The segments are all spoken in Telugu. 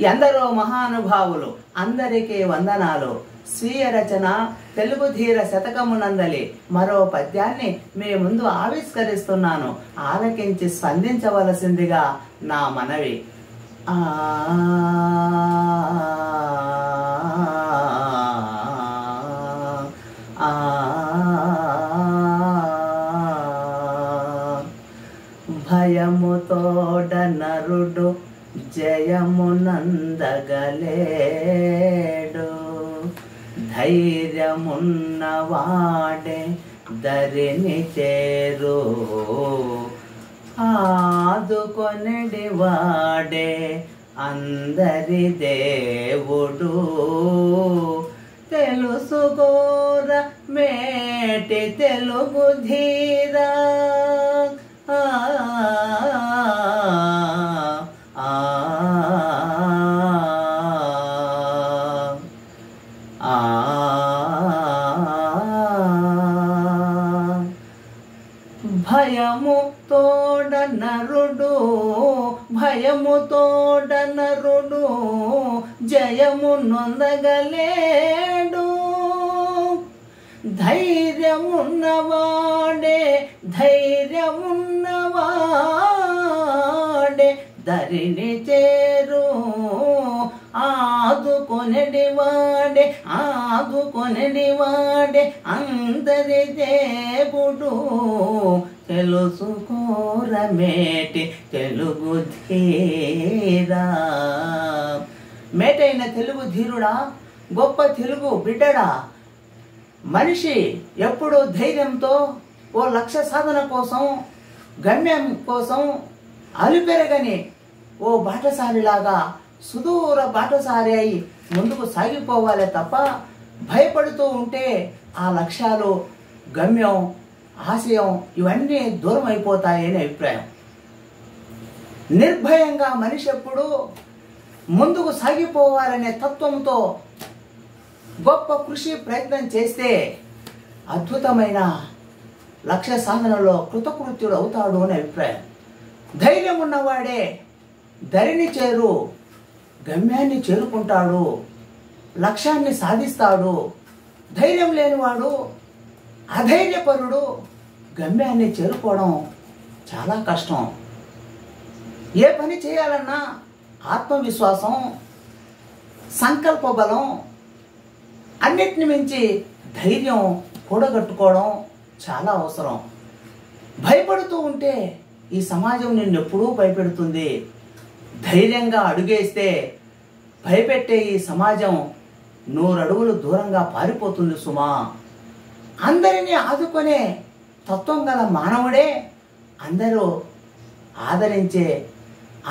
ఎందరో మహానుభావులు అందరికీ వందనాలు. స్వీయ రచన తెలుగు ధీర శతకమునందలి మరో పద్యాన్ని మీ ముందు ఆవిష్కరిస్తున్నాను. ఆలకించి స్పందించవలసిందిగా నా మనవి. భయముతోడ నరుడు జయమునందగలేడు, ధైర్యమున్నవాడే దరిని చేరు, ఆదుకొనెడివాడే అందరి దేవుడు, తెలుసుకోర మేటి తెలుగు ధీరా. భయము తోడ నరుడు, భయము తోడ నరుడు జయము నొందగలేడు, ధైర్యమున్నవాడే ధైర్యమున్నవాడే దరిని చేరు, ఆదుకొనెడివాడే ఆదుకొనెడివాడే అందరి దేవుడు, తెలుసుకోరమేటి తెలుగు ధీరా. మేటైన తెలుగు ధీరుడా, గొప్ప తెలుగు బిడ్డడా, మనిషి ఎప్పుడూ ధైర్యంతో ఓ లక్ష్య సాధన కోసం, గమ్యం కోసం అలుపెరగని ఓ బాటసారిలాగా సుదూర బాటసారి అయి ముందుకు సాగిపోవాలే తప్ప భయపడుతూ ఉంటే ఆ లక్ష్యాలు, గమ్యం, ఆశయం ఇవన్నీ దూరం అయిపోతాయని అభిప్రాయం. నిర్భయంగా మనిషి ఎప్పుడు ముందుకు సాగిపోవాలనే తత్వంతో గొప్ప కృషి ప్రయత్నం చేస్తే అద్భుతమైన లక్ష్య సాధనలో కృతకృత్యుడు అవుతాడు అని అభిప్రాయం. ధైర్యం ఉన్నవాడే ధరిని చేరు, గమ్యాన్ని చేరుకుంటాడు, లక్ష్యాన్ని సాధిస్తాడు. ధైర్యం లేనివాడు, అధైర్యపరుడు గమ్యాన్ని చేరుకోవడం చాలా కష్టం. ఏ పని చేయాలన్నా ఆత్మవిశ్వాసం, సంకల్ప బలం, అన్నిటిని మించి ధైర్యం కూడగట్టుకోవడం చాలా అవసరం. భయపడుతూ ఉంటే ఈ సమాజం నిన్నెప్పుడూ భయపెడుతుంది. ధైర్యంగా అడుగేస్తే భయపెట్టే ఈ సమాజం 100 అడుగులు దూరంగా పారిపోతుంది సుమా. అందరినీ ఆదుకునే తత్వం గల మానవుడే అందరూ ఆదరించే,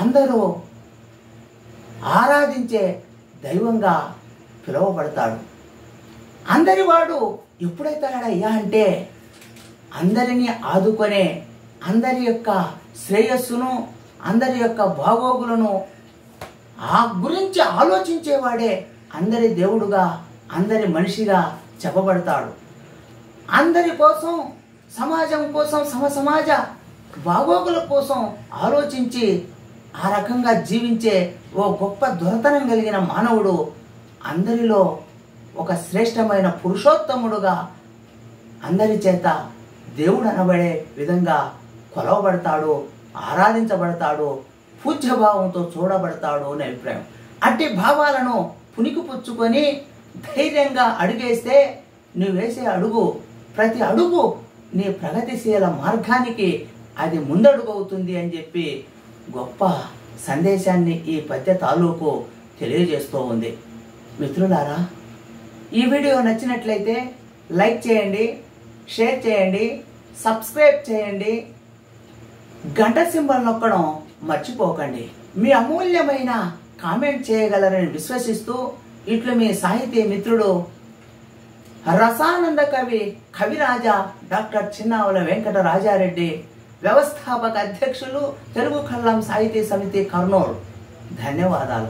అందరూ ఆరాధించే దైవంగా పిలువబడతాడు. అందరి వాడు ఎప్పుడైతాడయ్యా అంటే అందరినీ ఆదుకునే, అందరి యొక్క శ్రేయస్సును, అందరి యొక్క బాగోగులను ఆ గురించి ఆలోచించేవాడే అందరి దేవుడుగా, అందరి మనిషిగా చెప్పబడతాడు. అందరి కోసం, సమాజం కోసం, సమాజ బాగోగుల కోసం ఆలోచించి ఆ రకంగా జీవించే ఓ గొప్ప దొరతనం కలిగిన మానవుడు అందరిలో ఒక శ్రేష్టమైన పురుషోత్తముడుగా అందరి చేత దేవుడు అనబడే విధంగా కొలవబడతాడు, ఆరాధించబడతాడు, పూజ్యభావంతో చూడబడతాడు అనే అభిప్రాయం. అట్టి భావాలను పుణికిపుచ్చుకొని ధైర్యంగా అడుగేస్తే నువ్వు వేసే అడుగు, ప్రతి అడుగు నీ ప్రగతిశీల మార్గానికి అది ముందడుగు అవుతుంది అని చెప్పి గొప్ప సందేశాన్ని ఈ పద్య తాలూకు తెలియజేస్తూ ఉంది. మిత్రులారా, ఈ వీడియో నచ్చినట్లయితే లైక్ చేయండి, షేర్ చేయండి, సబ్స్క్రైబ్ చేయండి, గంట సింబల్ నొక్కడం మర్చిపోకండి. మీ అమూల్యమైన కామెంట్ చేయగలరని విశ్వసిస్తూ ఇట్లు మీ సాహితీ మిత్రుడు రసానంద కవి కవిరాజా డాక్టర్ చిన్నావుల వెంకట రాజారెడ్డి, వ్యవస్థాపక అధ్యక్షులు తెలుగు కళ్ళం సాహితీ సమితి కర్నూలు. ధన్యవాదాలు.